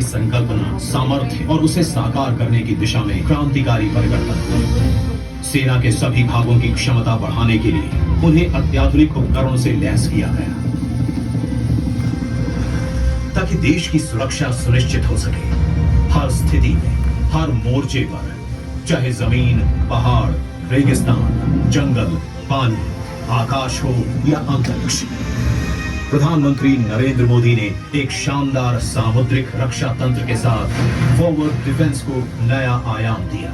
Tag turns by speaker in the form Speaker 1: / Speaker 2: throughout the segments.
Speaker 1: संकल्पना, सामर्थ्य और उसे साकार करने की दिशा में क्रांतिकारी परिवर्तन हुए। सेना के सभी भागों की क्षमता बढ़ाने के लिए उन्हें अत्याधुनिक उपकरणों से लैस किया गया, ताकि देश की सुरक्षा सुनिश्चित हो सके। हर स्थिति में, हर मोर्चे पर, चाहे जमीन, पहाड़, रेगिस्तान, जंगल, पानी, आकाश हो या अंतरिक्ष, प्रधानमंत्री नरेंद्र मोदी ने एक शानदार सामुद्रिक रक्षा तंत्र के साथ फॉरवर्ड डिफेंस को नया आयाम दिया।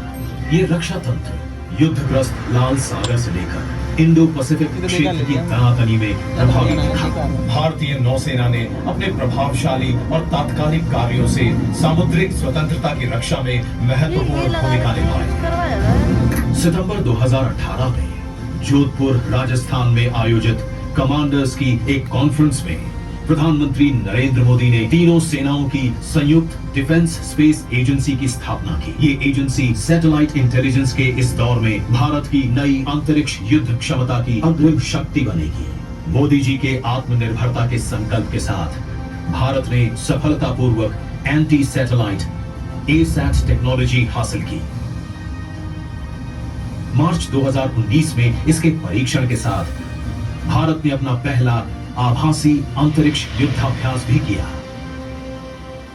Speaker 1: ये रक्षा तंत्र युद्धग्रस्त लाल सागर से लेकर इंडो पैसिफिक क्षेत्र की तनातनी में प्रभावी था। भारतीय नौसेना ने अपने प्रभावशाली और तात्कालिक कार्यों से सामुद्रिक स्वतंत्रता की रक्षा में महत्वपूर्ण भूमिका निभाई। सितंबर 2018 में जोधपुर, राजस्थान में आयोजित कमांडर्स की एक कॉन्फ्रेंस में प्रधानमंत्री नरेंद्र मोदी ने तीनों सेनाओं की संयुक्त डिफेंस स्पेस एजेंसी की स्थापना की। ये एजेंसी सैटेलाइट इंटेलिजेंस के इस दौर में भारत की नई अंतरिक्ष युद्ध क्षमता की अग्रिम शक्ति बनेगी। मोदी जी के आत्मनिर्भरता के संकल्प के साथ भारत ने सफलतापूर्वक एंटी सैटेलाइट एसैट टेक्नोलॉजी हासिल की। मार्च 2019 में इसके परीक्षण के साथ भारत ने अपना पहला आभासी अंतरिक्ष युद्धाभ्यास भी किया।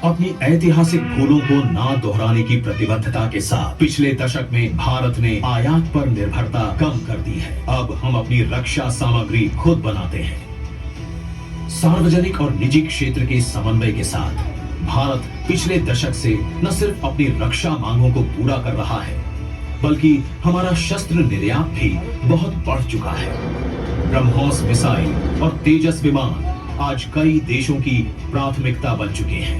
Speaker 1: अपनी ऐतिहासिक भूलों को ना दोहराने की प्रतिबद्धता के साथ पिछले दशक में भारत ने आयात पर निर्भरता कम कर दी है। अब हम अपनी रक्षा सामग्री खुद बनाते हैं। सार्वजनिक और निजी क्षेत्र के समन्वय के साथ भारत पिछले दशक से न सिर्फ अपनी रक्षा मांगों को पूरा कर रहा है, बल्कि हमारा शस्त्र निर्यात भी बहुत बढ़ चुका है। ब्रह्मोस मिसाइल और तेजस विमान आज कई देशों की प्राथमिकता बन चुके हैं।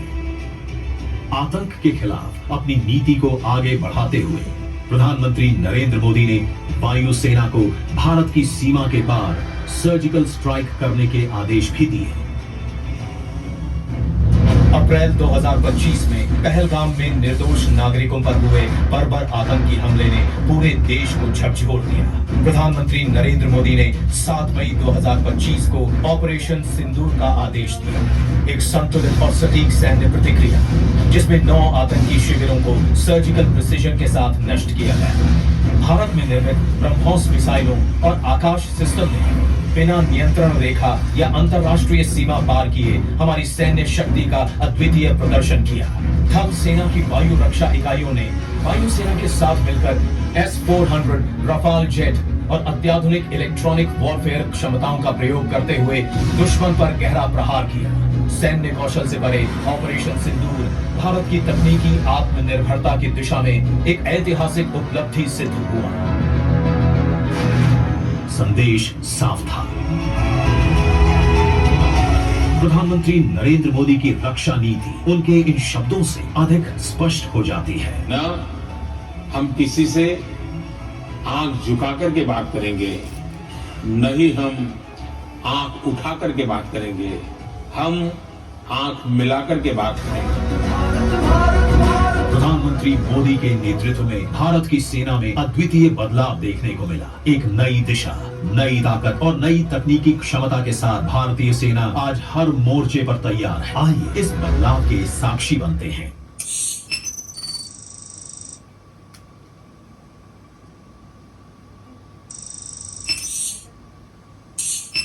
Speaker 1: आतंक के खिलाफ अपनी नीति को आगे बढ़ाते हुए प्रधानमंत्री नरेंद्र मोदी ने वायुसेना को भारत की सीमा के पार सर्जिकल स्ट्राइक करने के आदेश भी दिए। अप्रैल 2025 में पहलगाम में निर्दोष नागरिकों पर हुए बर्बर आतंकी हमले ने पूरे देश को झकझोर दिया। प्रधानमंत्री नरेंद्र मोदी ने 7 मई 2025 को ऑपरेशन सिंदूर का आदेश दिया, एक संतुलित और सटीक सैन्य प्रतिक्रिया जिसमें 9 आतंकी शिविरों को सर्जिकल प्रिसिजन के साथ नष्ट किया गया। भारत में निर्मित ब्रह्मोस मिसाइलों और आकाश सिस्टम ने बिना नियंत्रण रेखा या अंतरराष्ट्रीय सीमा पार किए हमारी सैन्य शक्ति का अद्वितीय प्रदर्शन किया। थल सेना की वायु रक्षा इकाइयों ने वायुसेना के साथ मिलकर S-400 रफाल जेट और अत्याधुनिक इलेक्ट्रॉनिक वॉरफेयर क्षमताओं का प्रयोग करते हुए दुश्मन पर गहरा प्रहार किया। सैन्य कौशल से भरे ऑपरेशन सिंदूर भारत की तकनीकी आत्मनिर्भरता की दिशा में एक ऐतिहासिक उपलब्धि सिद्ध हुआ। संदेश साफ था। प्रधानमंत्री नरेंद्र मोदी की रक्षा नीति उनके इन शब्दों से अधिक स्पष्ट हो जाती है।
Speaker 2: न हम किसी से आंख झुका करके बात करेंगे, न ही हम आंख उठा करके बात करेंगे, हम आंख मिला करके बात करेंगे।
Speaker 1: प्रधानमंत्री मोदी के नेतृत्व में भारत की सेना में अद्वितीय बदलाव देखने को मिला। एक नई दिशा, नई ताकत और नई तकनीकी क्षमता के साथ भारतीय सेना आज हर मोर्चे पर तैयार है। आइए इस बदलाव के साक्षी बनते हैं।